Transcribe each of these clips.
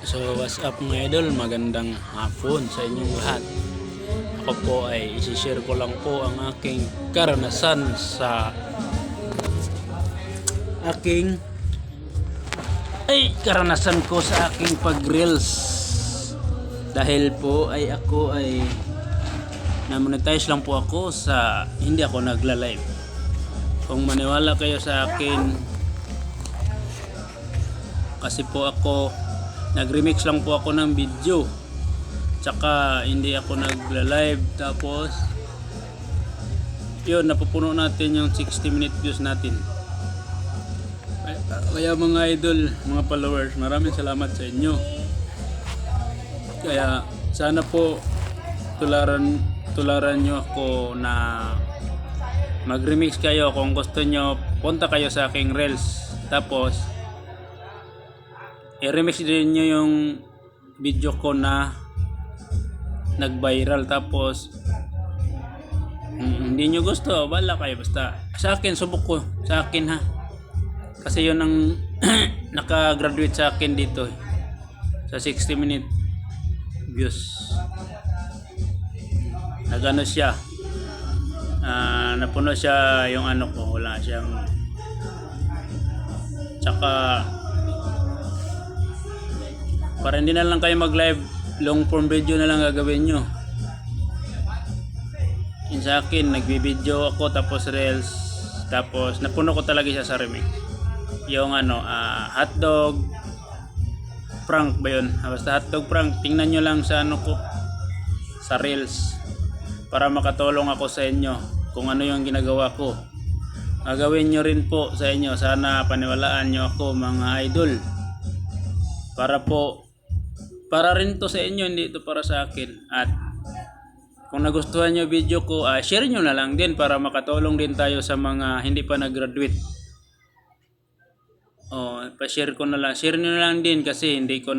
So what's up mga idol, magandang hapon sa inyong lahat. Ako po ay isi-share ko lang po ang aking karanasan sa karanasan ko sa aking pag-reels. Dahil po ay ako ay na-monetize lang po ako sa hindi ako nagla-live. Kung maniwala kayo sa akin, kasi po ako nag-remix lang po ako ng video, tsaka hindi ako nagla-live. Tapos yun, napupuno natin yung 60-minute views natin. Kaya mga idol, mga followers, maraming salamat sa inyo. Kaya sana po tularan nyo ako na mag-remix kayo. Kung gusto nyo, punta kayo sa aking reels, tapos i-remix din nyo yung video ko na nag-viral. Tapos hindi nyo gusto, bala kayo, basta sa akin, subok ko sa akin ha, kasi yun ang naka-graduate sa akin dito sa 60-minute views. Nagano siya, napuno siya yung ano ko, wala siyang, tsaka para hindi na lang kayo mag-live, long form video na lang gagawin nyo. Yun sa akin, nagbi-video ako tapos reels, tapos napuno ko talaga siya sa remix. Yung ano, hotdog prank ba yun? Basta hotdog prank, tingnan nyo lang sa ano ko, sa reels, para makatulong ako sa inyo kung ano yung ginagawa ko. Gagawin nyo rin po sa inyo. Sana paniwalaan nyo ako mga idol, para rin to sa inyo, hindi ito para sa akin. At kung nagustuhan nyo video ko, share nyo na lang din para makatulong din tayo sa mga hindi pa nag-graduate. Pa-share ko na lang, share nyo na lang din, kasi hindi ko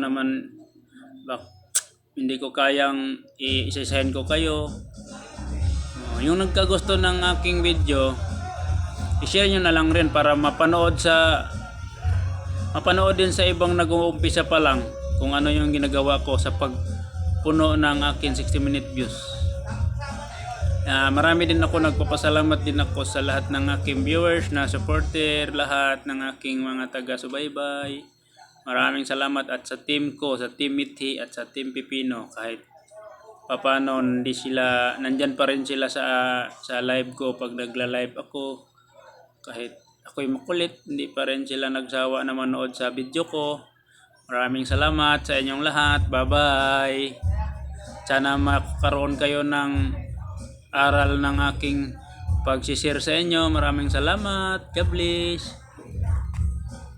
kayang isa-isahin ko kayo. Yung nagkagusto ng aking video, i-share nyo na lang rin para mapanood din sa ibang nag-uumpisa pa lang kung ano yung ginagawa ko sa pagpuno ng akin 60-minute views. Marami din ako, nagpapasalamat din ako sa lahat ng aking viewers na supporter, lahat ng aking mga taga-subaybay. Maraming salamat, at sa team ko, sa team Mithi at sa team Pipino, kahit papano hindi sila, nandyan pa rin sila sa live ko pag nagla-live ako. Kahit ako'y makulit, hindi pa rin sila nagsawa na manood sa video ko. Maraming salamat sa inyong lahat. Bye-bye. Sana makaroon kayo ng aral ng aking pag-share sa inyo. Maraming salamat. God bless.